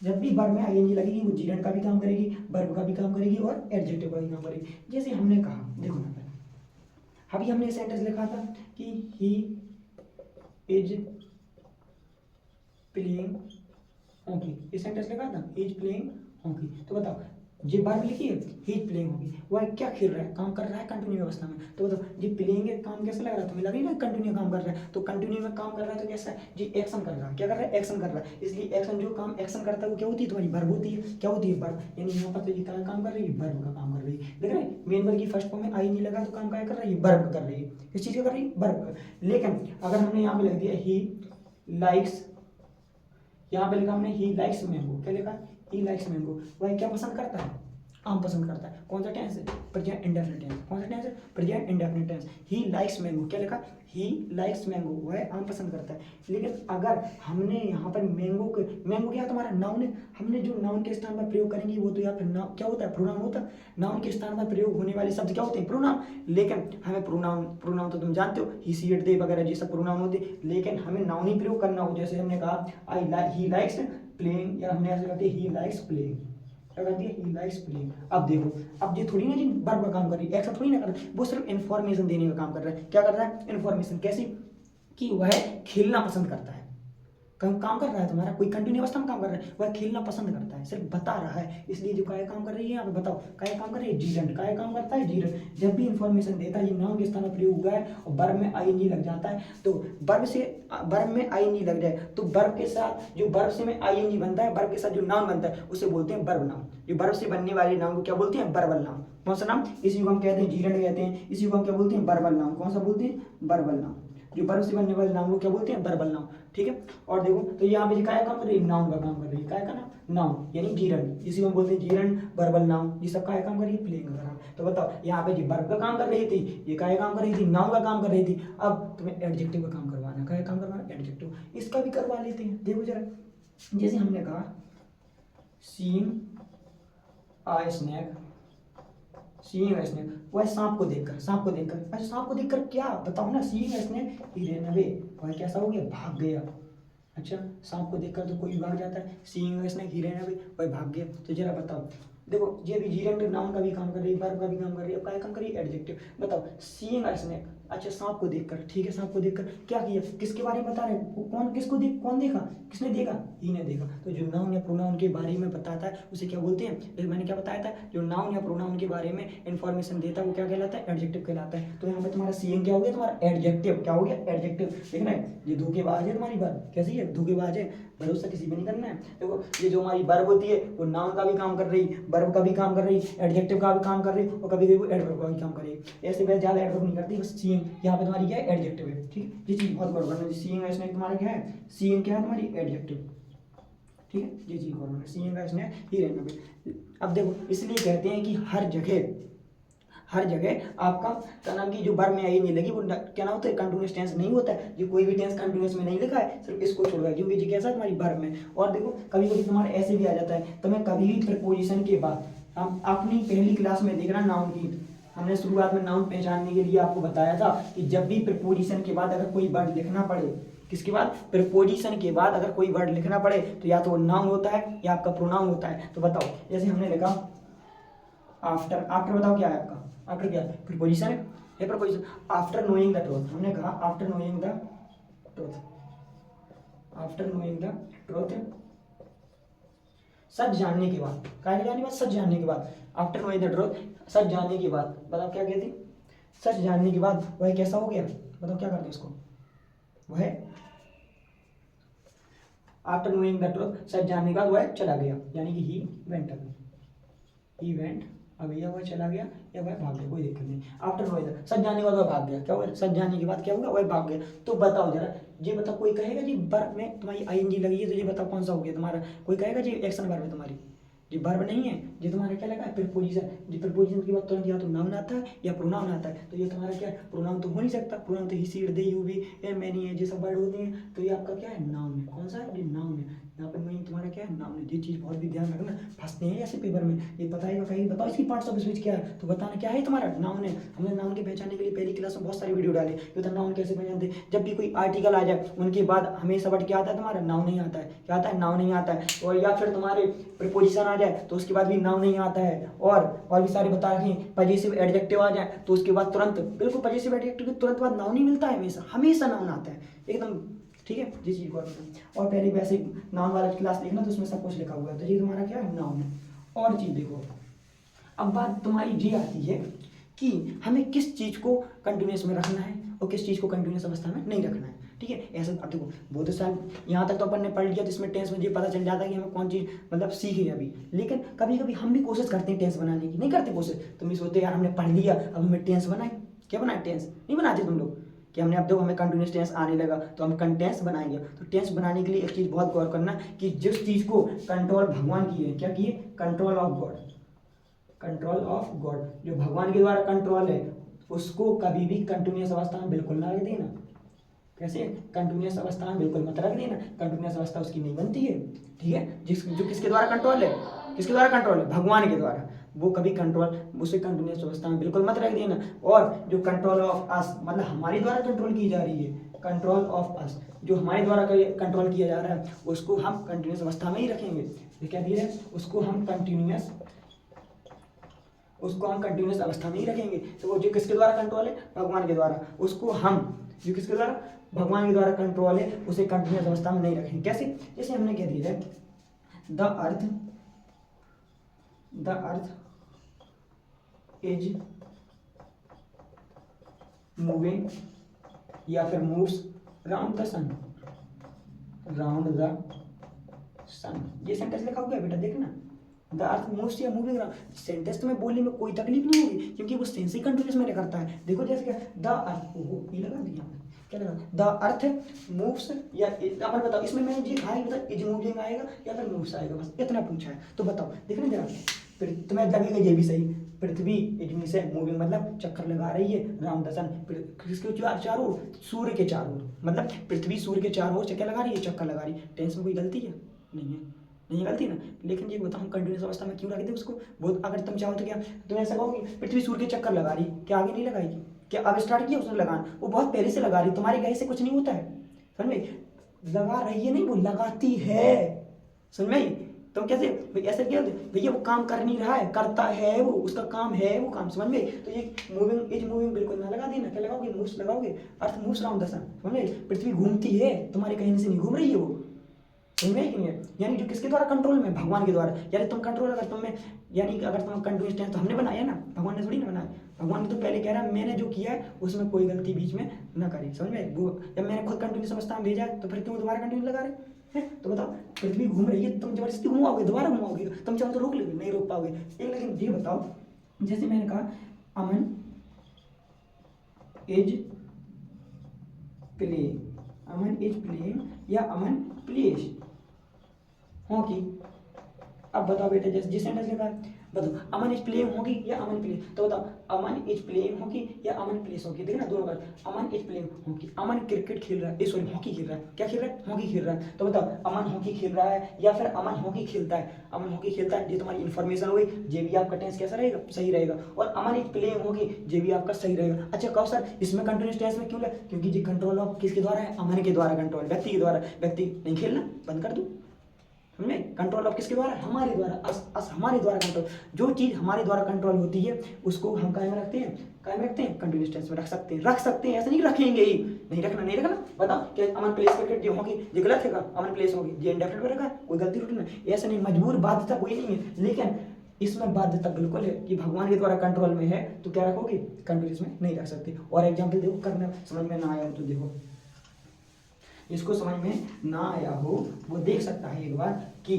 जब भी वर्ब में आईएनजी लगेगी वो जीरेंड का भी काम करेगी, वर्ब का भी काम करेगी और एडजेक्टिव का भी काम करेगी। जैसे हमने कहा, देखो ना अभी हमने सेंटेंस लिखा था कि ही इज प्लेइंग हॉकी, ये सेंटेंस लिखा था ही इज प्लेइंग हॉकी। तो बताओ ये वर्ब लिखी है ही इज प्लेइंग हॉकी, वह क्या खेल रहा है, काम कर रहा है कंटिन्यू अवस्था में। तो बताओ ये प्लेइंग है, काम कैसे लग रहा है, तुम्हें लग रही है ना कंटिन्यू काम कर रहा है। तो कंटिन्यू में काम कर रहा है तो कैसा है जी, एक्शन कर रहा है। क्या कर रहा है, एक्शन कर रहा है। इसलिए एक्शन, जो काम एक्शन करता है वो क्या होती है, तुम्हारी वर्ब होती है। क्या होती है, वर्ब। यानी यहाँ पर तो ये क्या काम कर रही है, वर्ब का काम कर रही है। देख रहे हैं मेन वर्ब की फर्स्ट फॉर्म में आई नहीं लगा तो काम क्या कर रही है, वर्ब कर रही है। किस चीज़ का कर रही है, वर्ब। लेकिन अगर हमने यहाँ पे लिख दिया ही लाइक्स, यहाँ पे लिखा हमने ही लाइक्स मैंगो, क्या लिखा, ही लाइक्स मैंगो, वह क्या पसंद करता है, आम पसंद करता है। कौन सा टेंस है, प्रेजेंट इंडेफिनिट टेंस। कौन सा टेंस है, present indefinite tense. He likes mango, क्या लिखा, ही लाइक्स मैंगो, वह आम पसंद करता है। लेकिन अगर हमने यहाँ पर मैंगो के, मैंगो क्या तुम्हारा नाउन है, हमने जो नाउन के स्थान पर प्रयोग करेंगे वो तो या फिर नाउन क्या होता है, प्रोनाउन होता है। नाउन के स्थान पर प्रयोग होने वाले शब्द क्या होते हैं, प्रोनाउन। लेकिन हमें प्रोनाउन, प्रोनाउन तो तुम जानते हो ही सी इट दे वगैरह ये सब प्रोनाउन होते हैं। लेकिन हमें नाउन ही प्रयोग करना हो, जैसे हमने कहा ही लाइक्स प्लेइंग, या हमने ऐसे कहते हैं ही लाइक्स प्लेइंग, क्या करती है, ही लाइक्स प्लेइंग। अब देखो, अब ये थोड़ी ना जी वर्ब का काम कर रही है, एक्शन थोड़ी ना कर रही है, वो सिर्फ इन्फॉर्मेशन देने का काम कर रहा है। क्या कर रहा है, इन्फॉर्मेशन। कैसी, कि वह खेलना पसंद करता है। काम कर रहा है तुम्हारा, कोई कंटिन्यू अवस्था में काम कर रहा है, वह खेलना पसंद करता है, सिर्फ बता रहा है। इसलिए जो काय काम कर रही है यहाँ पे, बताओ काय काम कर रही है, जीरंड। काय काम करता है, जीरंड। जब भी इंफॉर्मेशन देता है, ये नाउन के स्थान पर प्रयोग हुआ है और वर्ब में आईएनजी लग जाता है, तो वर्ब से वर्ब में आईएनजी लग जाए तो वर्ब के साथ जो वर्ब से में आईएनजी बनता है, वर्ब के साथ जो नाउन बनता है उसे बोलते हैं वर्ब नाउन। जो वर्ब से बनने वाले नाउन को क्या बोलते हैं, वर्बल नाउन। कौन सा नाम, इसी को हम कहते हैं जीरंड कहते हैं, इसी को हम क्या बोलते हैं, वर्बल नाउन। कौन सा बोलते हैं, वर्बल नाउन। जो वर्ब से बनने वाले नाउन को क्या बोलते हैं, वर्बल नाउन। ठीक है। और देखो तो यहाँ पे काय काम कर रही है, नाउन का काम कर रही है। काय का नाम, नाउन, यानी जीरंड, इसी को हम बोलते हैं जीरंड, वर्बल नाउन। ये सब काय काम कर रही है, प्लेइंग का काम। तो बताओ यहाँ पे जो वर्ब का काम कर रही थी, ये काय काम कर रही थी, नाउन का काम कर रही थी। अब तुम्हें एडजेक्टिव का काम करवाना, काय काम करवाना, एडजेक्टिव। इसका भी करवा लेते हैं। देखो जरा, जैसे हमने कहा seeing a snake, seeing a snake, वह सांप को देखकर, सांप को देखकर। अच्छा सांप को देखकर क्या, बताओ ना, seeing a snake he run away, वह कैसा हो गया, भाग गया। अच्छा सांप को देखकर तो कोई भी भाग जाता है, seeing a snake he run away, वह भाग गया। तो जरा बताओ, देखो ये भी जीरंड नाउन का भी काम कर रही है, वर्ब का भी काम कर रही है, क्या काम कर रही है, एडजेक्टिव। बताओ सीइंग अ स्नैक, अच्छा सांप को देखकर, ठीक है, सांप को देखकर क्या किया, किसके बारे में बता रहे हैं, कौन किसको देख, कौन देखा, किसने देखा, ही ने देखा। तो जो नाउन या प्रोनाउन के बारे में बताता है उसे क्या बोलते हैं, मैंने क्या बताया था, जो नाउन या प्रोनाउन के बारे में इंफॉर्मेशन देता है वो क्या कहलाता है, एडजेक्टिव कहलाता है। तो यहाँ पे तुम्हारा सीइंग क्या हो गया, तुम्हारा एडजेक्टिव क्या हो गया, एडजेक्टिव। देखना है ये धोखेबाज है तुम्हारी वर्ब, कैसी है, धोखेबाज है, भरोसा किसी पे नहीं करना है। देखो ये जो हमारी वर्ब होती है वो नाउन का भी काम कर रही, वर्ब का भी काम कर रही, एडजेक्टिव का भी काम कर रही, और कभी कभी वो एडवर्ब का भी काम कर रही है। ऐसे वैसे ज्यादा एडवर्ब नहीं करती, बस सीइंग यहाँ पे तुम्हारी क्या है, एडजेक्टिव है। ठीक है, ये चीज बहुत गौर करना, सीइंग है इसमें तुम्हारा क्या है, सीइंग क्या है तुम्हारी, एडजेक्टिव। ठीक है, ये चीज गौर करना, सीइंग का इसमें ही रहना भी। अब देखो इसलिए कहते हैं कि हर जगह, हर जगह आपका क्या नाम की जो वर्ब में आई नहीं लगी वो क्या नाम होता है, कंटिन्यूअस टेंस नहीं होता है। जो कोई भी टेंस कंटिन्यूअस में नहीं लिखा है, सिर्फ इसको छोड़ क्योंकि ये कैसा है तुम्हारी वर्ब में। और देखो कभी कभी तुम्हारे ऐसे भी आ जाता है, तुम्हें कभी भी प्रपोजिशन के बाद, हम अपनी पहली क्लास में देखना नाउन की, हमने शुरुआत में नाउन पहचानने के लिए आपको बताया था कि जब भी प्रपोजिशन के बाद अगर कोई वर्ड लिखना पड़े, किसके बाद, प्रपोजिशन के बाद अगर कोई वर्ड लिखना पड़े तो या तो वो नाउन होता है या आपका प्रोनाउन होता है। तो बताओ जैसे हमने लिखा आफ्टर, आफ्टर बताओ क्या है आपका, आफ्टर क्या है, प्रीपोजिशन है, proposition. After knowing the truth, हमने कहा after knowing the truth, after knowing the truth, सच जानने के बाद, क्या जानने के बाद, सच जानने के बाद, आफ्टर नोइंग द ट्रूथ, सच जानने के बाद। बताओ क्या कहती, सच जानने के बाद वह कैसा हो गया, बताओ क्या करते इसको, वह आफ्टर नोइंग द ट्रूथ, सच जानने के बाद वह चला गया, यानी कि he went away, he went away, या वह चला गया या वह भाग गया, कोई दिक्कत नहीं। आफ्टर नोइंग, सच जानने के बाद वह भाग गया, क्या हुआ, सच जानने के बाद क्या होगा, वह भाग गया। तो बताओ जरा, ये बताओ कोई कहेगा जी वर्ब में तुम्हारी आईएनजी लगी है, तो ये बताओ कौन सा हो गया तुम्हारा, कोई कहेगा जी एक्शन वर्ब है तुम्हारी, ये वर्ब नहीं है, ये तुम्हारा क्या लगा है प्रीपोजिशन। ये प्रीपोजिशन के बाद तुरंत या तो नाउन आता है या प्रोनाउन आता है, तो ये तुम्हारा क्या है प्रोनाउन तो हो नहीं सकता। प्रोनाउन तो ही, सी, दे, यू, वी, ए, मैनी है, ये सब वर्ड होते हैं, तो ये आपका क्या है नाउन है। कौन सा है, ये नाउन है। यहाँ पर मैं तुम्हारा क्या है नाउन है। ये चीज़ बहुत भी ध्यान रखना, फंसते हैं ऐसे पेपर में, ये बताएगा कहीं बताओ इसकी पार्ट्स ऑफ स्पीच क्या है, तो बताना क्या है तुम्हारा नाउन है। हमने नाउन के पहचानने के लिए पहली क्लास में बहुत सारे वीडियो डाले, ये तो नाउन कैसे पहचानते। जब भी कोई आर्टिकल आ जाए उनके बाद हमेशा वर्ड क्या आता है तुम्हारा नाउन नहीं आता है, क्या आता है नाउन नहीं आता है। और या फिर तुम्हारे प्रीपोजिशन आ जाए तो उसके बाद भी नाउन नहीं आता है। और भी सारे बता रखे हैं, पजेसिव एडजेक्टिव आ जाए तो उसके बाद तुरंत, बिल्कुल पजेसिव एडजेक्टिव के तुरंत बाद नाउन ही मिलता है, हमेशा हमेशा नाउन आता है एकदम, ठीक है। जिस चीज़ को और पहले वैसे नाउन वाला क्लास देखना तो उसमें सब कुछ लिखा हुआ है, तो ये तुम्हारा क्या है नाउन है। और चीज़ देखो, अब बात तुम्हारी ये आती है कि हमें किस चीज़ को कंटिन्यूस में रखना है और किस चीज़ को कंटिन्यूस अवस्था में नहीं रखना है, ठीक है। ऐसा अब देखो बहुत साल यहाँ तक तो अपन ने पढ़ लिया, तो इसमें टेंस में ये पता चल जाता है कि हमें कौन चीज़ मतलब सीखे अभी, लेकिन कभी कभी हम भी कोशिश करते हैं टेंस बनाने की, नहीं करते कोशिश। तुम भी सोचते यार हमने पढ़ लिया अब हमें टेंस बनाए, क्या बनाए टेंस नहीं बनाते तुम लोग, कि हमने अब देखो हमें कंटिन्यूस टेंस आने लगा तो हम कंटेंस बनाएंगे। तो टेंस बनाने के लिए एक चीज़ बहुत गौर करना कि जिस चीज़ को कंट्रोल भगवान किए, क्या किए, control of God, control of God, जो भगवान के द्वारा कंट्रोल है उसको कभी भी कंटिन्यूस अवस्था में बिल्कुल ना रख देना। कैसे, कंटिन्यूस अवस्था में बिल्कुल मत रख देना, कंटिन्यूस अवस्था उसकी नहीं बनती है, ठीक है। जो किसके द्वारा कंट्रोल है, किसके द्वारा कंट्रोल है, भगवान के द्वारा, वो कभी कंट्रोल उसे कंटिन्यूस अवस्था में बिल्कुल मत रख देना। और जो कंट्रोल ऑफ अस मतलब हमारे द्वारा कंट्रोल की जा रही है, कंट्रोल ऑफ अस जो हमारे द्वारा कंट्रोल किया जा रहा है उसको हम कंटिन्यूस अवस्था में ही रखेंगे। ये क्या दिया है, उसको हम कंटिन्यूस अवस्था में ही रखेंगे। तो वो जो किसके द्वारा कंट्रोल है, भगवान के द्वारा, उसको हम जो किसके द्वारा, भगवान के द्वारा कंट्रोल है, उसे कंटिन्यूस अवस्था में नहीं रखेंगे। कैसे, जैसे हमने कह दिया है द अर्थ इज मूविंग या फिर मूव्स राउंड द सन, ये सेंटेंस लिखा हुआ है बेटा देखना, द अर्थ मूव्स या मूविंग अराउंड। सेंटेंस तो मैं बोलने में कोई तकलीफ नहीं होगी क्योंकि वो सेंस ही कंटिन्यूस में करता है। देखो जैसे क्या, द अर्थ, ये लगा दिया क्या लगा, द अर्थ मूव्स या अपन बताओ इसमें मैंने ये कहा है इज मूविंग आएगा या फिर मूव्स आएगा, बस इतना पूछा है। तो बताओ देखना जरा, फिर तुम्हें लगेगा ये भी सही, पृथ्वी इज से मूविंग मतलब चक्कर लगा रही है राउंड द सन, किसके चारों, सूर्य के चारों, मतलब पृथ्वी सूर्य के चारों ओर चक्कर लगा रही है, चक्कर लगा रही है। टेंस में कोई गलती है, नहीं है, नहीं गलती ना। लेकिन ये बताओ हम कंटिन्यूस अवस्था में क्यों रख दें उसको, वो अगर तुम चाहो तो क्या तुम ऐसा कहोगे पृथ्वी सूर्य के चक्कर लगा रही, क्या आगे नहीं लगाएगी, क्या अब स्टार्ट किया उसने लगाना, वो बहुत पहले से लगा रही, तुम्हारे कहे से कुछ नहीं होता है, समझ में, लगा रही है नहीं वो लगाती है, समझ में। तुम कैसे ऐसे क्या भैया वो काम कर नहीं रहा है, करता है वो, उसका काम है वो काम, समझ में। तो ये मूविंग इज मूविंग बिल्कुल ना लगा देना, क्या लगाओगे मूव्स लगाओगे, अर्थ मूव्स राउंड द सन, समझ में। पृथ्वी घूमती है, तुम्हारे कहने से नहीं घूम रही है वो, समझ में कि नहीं है। यानी जो किसके द्वारा कंट्रोल में, भगवान के द्वारा। यानी तुम कंट्रोल अगर तुम में, यानी अगर तुम कंटिन्यूस टेंस तो हमने बनाया ना, भगवान ने थोड़ी ना बनाया। भगवान ने तो पहले कह रहा है मैंने जो किया है उसमें कोई गलती बीच में ना करी, समझ में। वो जब मैंने खुद कंटिन्यूस अवस्था में भेजा है तो फिर क्यों दोबारा कंटिन्यूस लगा रहे हैं। तो बताओ पृथ्वी घूम रही है, तुम जबरदस्ती घुमाओगे, दोबारा घुमाओगे, तुम चाहो तो रोक लोगे, नहीं रोक पाओगे। एक लेकिन ये बताओ, जैसे मैंने कहा Aman is playing, Aman is playing या अमन प्लेज हॉकी। अब बताओ बेटा जैसे जिस सेंटेंस लिखा है, बताओ अमन इज प्लेइंग हॉकी या अमन प्ले, तो बताओ अमन इज प्लेइंग हॉकी या अमन प्लेस हॉकी, देखना दोनों बार, Aman is playing hockey, Aman cricket खेल रहा है, सॉरी हॉकी खेल रहा है, क्या खेल रहा है, हॉकी खेल रहा है। तो बताओ अमन हॉकी खेल रहा है या फिर अमन हॉकी खेलता है, अमन हॉकी खेलता है, ये तुम्हारी इन्फॉर्मेशन हो गई, जे भी आपका टेंस कैसा रहेगा, सही रहेगा। और अमन इज प्लेइंग हॉकी, जे भी आपका सही रहेगा। अच्छा कहो सर इसमें कंटिन्यूस टेंस में क्यों लगा, क्योंकि ये कंट्रोल ऑफ किसके द्वारा है, अमन के द्वारा कंट्रोल, व्यक्ति के द्वारा, व्यक्ति नहीं खेलना बंद कर दो, हमें कंट्रोल ऑफ किसके द्वारा, हमारे द्वारा, हमारे द्वारा कंट्रोल, जो चीज़ हमारे द्वारा कंट्रोल होती है उसको हम कायम रखते हैं, कंटिन्यूस टेंस में रख सकते हैं, ऐसा नहीं रखेंगे ही, नहीं रखना। बताओ क्या अमन प्लेस क्रिकेट जो होगी ये गलत है का, अमन प्लेस होगी ये इंडेफिनिट में रखा, कोई गलती रुटी नहीं, ऐसा नहीं, मजबूर बाध्यता कोई नहीं है, लेकिन इसमें बाध्यता बिल्कुल है कि भगवान के द्वारा कंट्रोल में है तो क्या रखोगे, कंटिन्यूस में नहीं रख सकते। और एग्जाम्पल देखो, करना समझ में ना आया तो देखो, इसको समझ में ना आया हो वो देख सकता है एक बार कि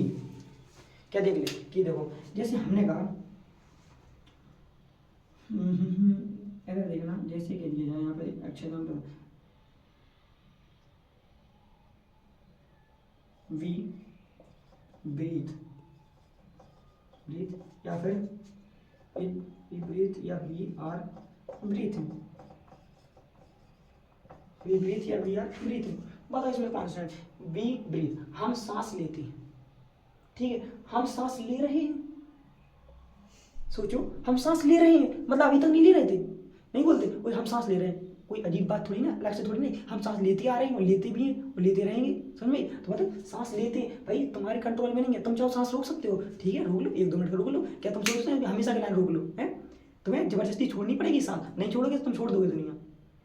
क्या देख ले कि देखो जैसे हमने कहा अगर देखना जैसे कह दिया जाए यहाँ पे अच्छे नाम तो वी ब्रीथ ब्रीथ या फिर वी ब्रीथ या we are breathing, we breathe या वी आर ब्रीथिंग। बताओ इसमें कौन सा है? वी ब्रीथ, हम सांस लेते हैं, ठीक है, हम सांस ले रहे हैं। सोचो, हम सांस ले रहे हैं, मतलब अभी तक नहीं ले रहे थे, नहीं बोलते कोई हम सांस ले रहे हैं, कोई अजीब बात थोड़ी ना, अलग से थोड़ी नहीं, हम सांस लेते आ रहे हैं और लेते भी हैं और लेते रहेंगे, समझ में? तो मतलब सांस लेते हैं भाई, तुम्हारे कंट्रोल में नहीं है, तुम चाहो सांस रोक सकते हो, ठीक है, रोक लो, 1-2 मिनट रोक लो। क्या तुम सोचते हो हमेशा के लिए रोक लो? है, तुम्हें जबरदस्ती छोड़नी पड़ेगी सांस, नहीं छोड़ोगे तो तुम छोड़ दोगे दुनिया,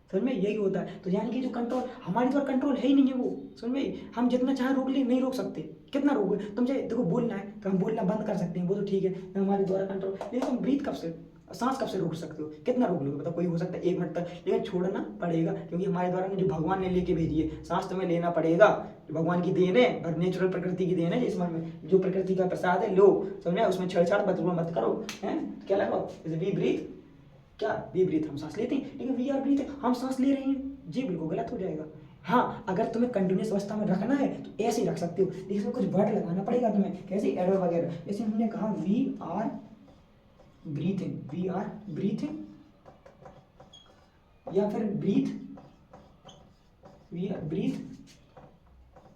समझ में? यही होता है। तो यानी कि जो कंट्रोल हमारे द्वारा कंट्रोल है ही नहीं है वो, समझ में? हम जितना चाहे रोक ले, नहीं रोक सकते। कितना रोकोगे तुम? चाहे देखो बोलना है तो हम बोलना बंद कर सकते हैं, वो तो ठीक है, हमारे द्वारा कंट्रोल, लेकिन तुम ब्रीथ कब से, सांस कब से रोक सकते हो? कितना रोक लोगे? मतलब कोई हो सकता है 1 मिनट तक, लेकिन छोड़ना पड़ेगा, क्योंकि हमारे द्वारा जो भगवान ने लेके भेजी है सांस, तुम्हें लेना पड़ेगा। भगवान की देन है और नेचुरल प्रकृति की देन है, जिसमें जो प्रकृति का प्रसाद है लो, समझ में? उसमें छेड़छाड़ मत करो, है क्या लगाओ? वी ब्रीथ, क्या वी ब्रीथ हम सांस लेते हैं, लेकिन वी आर ब्रीथ हम सांस ले रहे हैं, जी बिल्कुल गलत हो जाएगा। हाँ, अगर तुम्हें कंटिन्यूस अवस्था में रखना है तो ऐसे ही रख सकते हो, लेकिन इसमें कुछ वर्ड लगाना पड़ेगा तुम्हें, कैसे? एडवर्ब वगैरह। जैसे हमने कहा we are breathing, we are breathing, या फिर breathe, we are breathe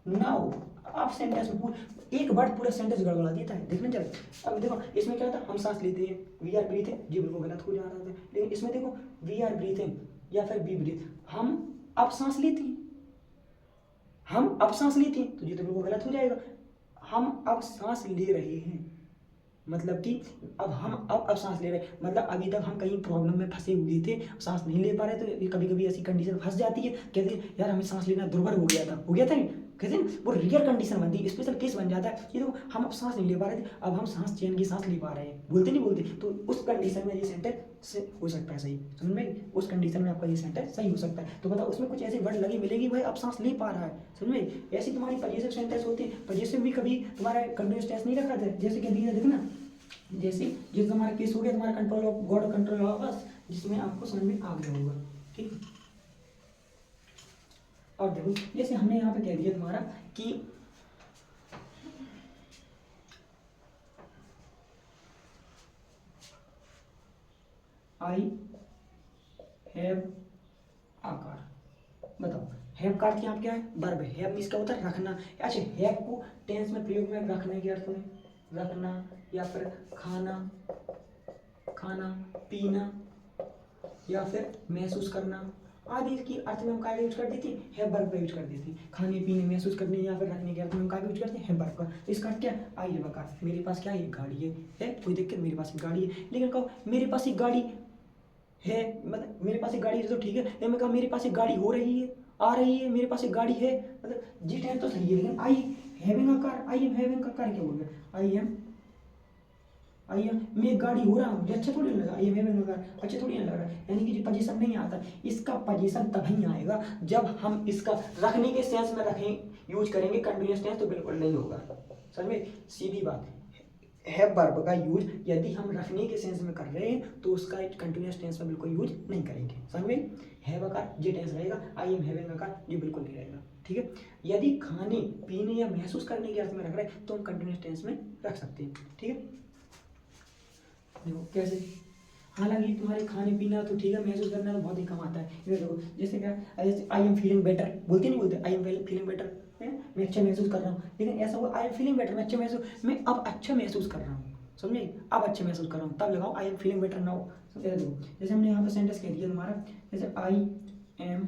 now. आप सेंटेंस में एक वर्ड पूरा सेंटेंस गड़बड़ा देता है, देखना चाहिए। अब देखो इसमें क्या था, हम सांस लेते हैं, वी आर ब्रीथिंग, जी बिल्कुल गलत हो जा रहा था, लेकिन इसमें देखो वी आर ब्रीथिंग या फिर वी ब्रीथ, हम अब सांस लेते हैं, हम अब सांस लेते हैं, तो ये तो बिल्कुल गलत हो जाएगा। हम अब सांस ले रहे हैं, मतलब कि अब हम अब सांस ले रहे हैं, मतलब अभी तक हम कहीं प्रॉब्लम में फंसे हुए थे, सांस नहीं ले पा रहे, तो कभी कभी ऐसी कंडीशन फंस जाती है, कहते हैं यार हमें सांस लेना दुर्भर हो गया था कहते हैं वो रियल कंडीशन बनती है, स्पेशल केस बन जाता है। ये तो हम अब सांस नहीं ले पा रहे थे, अब हम सांस चैन की सांस ले पा रहे हैं, बोलते नहीं बोलते, तो उस कंडीशन में ये सेंटेंस हो सकता है सही, समझ में? उस कंडीशन में आपका ये सेंटेंस सही हो सकता है। तो बताओ उसमें कुछ ऐसे वर्ड लगे मिलेगी, भाई अब सांस ले पा रहा है, समझ में? ऐसी तुम्हारी पजेसिव सेंटेंस होती है, पजेसिव भी कभी तुम्हारा कंटिन्यूअस टेंस नहीं रखा था, जैसे कह दिया देखना, जैसे जिस तुम्हारा केस हो गया तुम्हारा control of God control of us, जिसमें आपको समझ में आ गया होगा, ठीक। और देखो जैसे हमने यहाँ पे कह दिया तुम्हारा कि आई हैव आकार, बताओ हैव का अर्थ यहाँ क्या है? वर्ब है, हैव मींस क्या होता है? रखना। अच्छा, हैव को टेंस में प्रयोग में रखने के अर्थ में रखना, या फिर खाना, खाना पीना, या फिर महसूस करना आदि की अर्थ में हम क्या यूज कर देती है? हैव वर्ब का यूज कर देती है। खाने पीने महसूस करने या फिर रखने के अर्थ में हम क्या यूज करते हैं? हैव वर्ब का। इसका अर्थ क्या है? आई हैव अ कार, मेरे पास क्या है? गाड़ी है कोई दिक्कत, मेरे पास एक गाड़ी है। लेकिन कहो मेरे पास एक गाड़ी है, मतलब मेरे पास एक गाड़ी है तो ठीक है, लेकिन मैं कहा मेरे पास एक गाड़ी हो रही है, आ रही है, मेरे पास एक गाड़ी है, मतलब जी टेंस तो सही है, लेकिन I having a car, I am having a car क्या हो गया? आई एम मैं एक गाड़ी हो रहा हूँ, अच्छा थोड़ी ना लगा, I am having a car, अच्छा थोड़ी ना लग रहा है, यानी कि जो पोजीशन नहीं आता, इसका पोजीशन तभी आएगा जब हम इसका रखने के सेंस में रखें, यूज करेंगे कंटिन्यूअस टेंस, तो बिल्कुल नहीं होगा, समझ में? सीधी बात। हैव वर्ब का यूज यदि हम रखने के सेंस में कर रहे हैं तो उसका कंटिन्यूअस टेंस में बिल्कुल यूज नहीं करेंगे, समझ में? हैव अकार ये टेंस रहेगा, आई एम हैविंग अकार ये बिल्कुल नहीं रहेगा, ठीक है। यदि खाने पीने या महसूस करने के अर्थ में रख रहे हैं तो हम कंटिन्यूअस टेंस में रख सकते हैं, ठीक है। देखो कैसे, हालांकि तुम्हारे खाने पीना तो ठीक है, महसूस करना तो बहुत ही कम आता है। इधर देखो जैसे क्या, जैसे आई एम फीलिंग बेटर, बोलते नहीं बोलते? आई एम फीलिंग बेटर, मैं अच्छा महसूस कर रहा हूँ, लेकिन ऐसा हुआ आई एम फीलिंग बेटर, मैं अच्छा महसूस, मैं अब अच्छा महसूस कर रहा हूँ, समझे? अब अच्छा महसूस कर रहा हूँ, तब लगाओ I am feeling better now. जैसे हमने यहाँ पे सेंटेंस कह दिया तुम्हारा, जैसे I am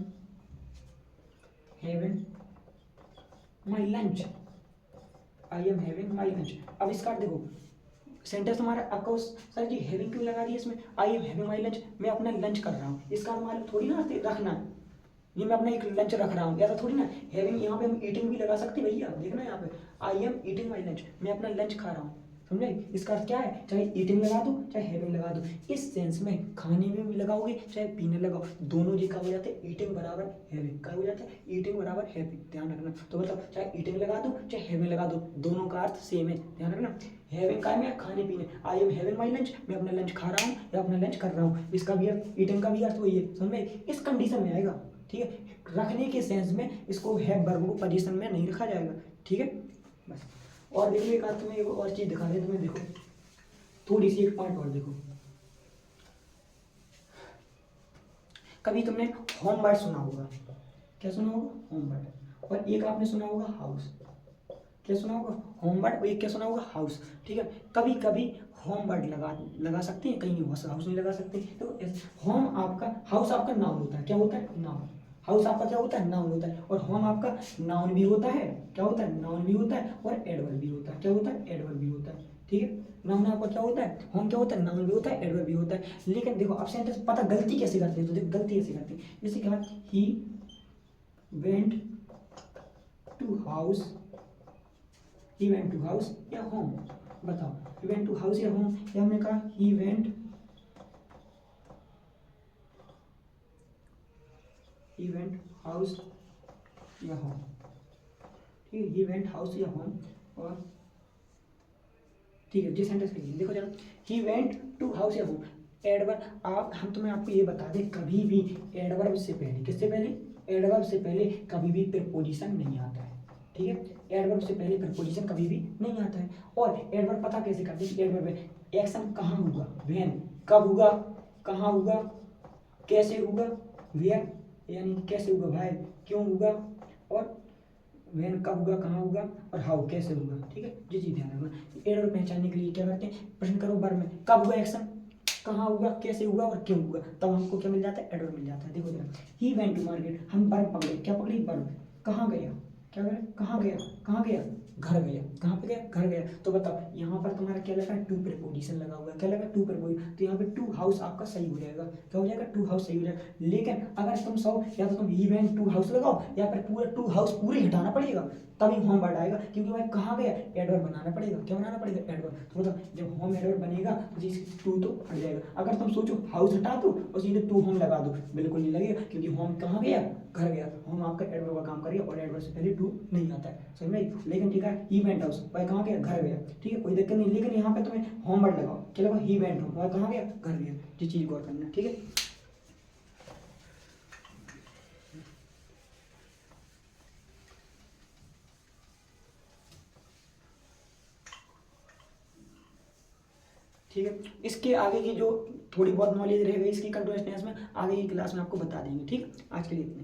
having my lunch, I am having my lunch. अब इसका देखो सेंटेंस तुम्हारा आपको सर जी हैविंग क्यों लगा दिया इसमें? I am having my lunch, मैं अपना लंच कर रहा हूँ, इसका हमारा थोड़ी ना रखना, ये मैं अपना एक लंच रख रहा हूँ, ऐसा थोड़ी ना। हैविंग यहाँ पे हम ईटिंग भी लगा सकते हैं भैया, देखना यहाँ पे I am eating my lunch, मैं अपना लंच खा रहा हूँ, समझे? इसका अर्थ क्या है? चाहे ईटिंग लगा दो चाहे हैविंग लगा दो, इस सेंस में खाने में भी लगाओगे चाहे पीने लगाओ, दोनों जी का हो जाते हैं ईटिंग बराबर हैविंग, का हो जाता है ईटिंग बराबर हैविंग, ध्यान रखना। तो मतलब चाहे ईटिंग लगा दो चाहे हैविंग लगा दो, दोनों का अर्थ सेम है, ध्यान रखना। हैविंग का है खाने पीने, I am having my lunch, मैं अपना लंच खा रहा हूँ या अपना लंच कर रहा हूँ, इसका भी अर्थ ईटिंग का भी अर्थ वही है, समझ में? इस कंडीशन में आएगा, ठीक है। रखने के सेंस में इसको हैव वर्ब को पोजीशन में नहीं रखा जाएगा, ठीक है। बस और देखिए एक तुम्हें एक और चीज दिखा रहे तुम्हें, देखो थोड़ी सी एक पॉइंट और देखो, कभी तुमने होम वर्ड सुना होगा, क्या सुना होगा, होम वर्ड, और एक आपने सुना होगा हाउस, क्या सुना होगा, होम वर्ड, और एक क्या सुना होगा, हाउस। ठीक है, कभी कभी होम वर्ड लगा सकते हैं, कहीं हाउस नहीं लगा सकते। तो होम आपका, हाउस आपका नाउन होता है, क्या होता है, नाउन। हाउस आपका क्या होता है, नाउन होता है, और होम आपका नाउन भी होता है, क्या होता है, नाउन भी होता है, और एडवर्ब भी होता है, क्या होता है, एडवर्ब भी होता है। ठीक है, नाउन आपका क्या होता है, होम क्या होता है, नाउन भी होता है, एडवर्ब भी होता है। लेकिन देखो अब सेंटेंस पता गलती कैसे करते हैं, तो देखो गलती कैसे करते हैं, जैसे कहा ही वेंट टू हाउस, ही वेंट टू हाउस या होम, बताओ, ही वेंट टू हाउस या होम, या हमने कहा ही वेंट हाउस या होम। ठीक है, ही वेंट हाउस या होम, और ठीक है, जिस सेंटेंस लिखिए देखो जरा, ही वेंट टू हाउस या होम, एडवर्ब, आप हम तुम्हें आपको ये बता दें, कभी भी एडवर्ब से पहले, किससे पहले, एडवर्ब से पहले कभी भी प्रीपोजिशन नहीं आता है। ठीक है, एडवर्ब से पहले प्रीपोजिशन कभी भी नहीं आता है। और एडवर्ब पता कैसे करते हैं, एडवर्ब एक्शन कहाँ होगा, व्हेन, कब होगा, कहाँ होगा, कैसे होगा, वेयर यानी कैसे होगा भाई, क्यों होगा, और वेन कब होगा, कहाँ होगा, और हाउ कैसे होगा। ठीक है, ये चीज ध्यान रखना। एडवर्ब पहचानने के लिए क्या करते हैं, प्रश्न करो वर्ब में कब हुआ एक्शन, कहाँ होगा, कैसे होगा, और क्यों होगा, तब हमको क्या मिल जाता है, एडवर्ब मिल जाता है। देखो जरा, ही वेंट टू मार्केट, हम वर्ब पकड़े, क्या पकड़ी, वर्ब, कहाँ गया, क्या करें, कहाँ गया, कहाँ गया, घर गया, कहाँ पे गया, घर गया। तो बताओ यहाँ पर तुम्हारा क्या लगा, टू प्रीपोजिशन लगा हुआ है, क्या लगा, टू प्रीपोजिशन, तो यहाँ पे टू हाउस आपका सही हो जाएगा, क्या हो जाएगा, टू हाउस सही हो जाएगा। लेकिन अगर तुम सौ, या तो तुम ही वेंट टू हाउस लगाओ, या फिर पूरा टू हाउस पूरे हटाना पड़ेगा, तभी होम वर्ड आएगा, क्योंकि भाई कहाँ गया, एडवर्ब बनाना पड़ेगा, क्या बनाना पड़ेगा, एडवर्ब। तो मतलब जब होम एडवर्ब बनेगा तो जिस टू तो हट जाएगा। अगर तुम सोचो हाउस हटा दो और सीधे टू होम लगा दो, बिल्कुल नहीं लगेगा, क्योंकि होम कहाँ गया, घर गया, होम आपका एडवर्ब का काम करेगा, और एडवर्ब से पहले टू नहीं आता है, समझ में। लेकिन ठीक है, ही वेंट हाउस, भाई कहाँ गया, घर गया, ठीक है, कोई दिक्कत नहीं। लेकिन यहाँ पे तुम्हें होम वर्ड लगाओ, क्या लगाओ, ही वेंट होम, भाई कहाँ गया, घर गया, ये चीज गौर करना, ठीक है। ठीक है, इसके आगे की जो थोड़ी बहुत नॉलेज रहेगी इसकी कंटिन्यूअसनेस में आगे की क्लास में आपको बता देंगे। ठीक है, आज के लिए इतने।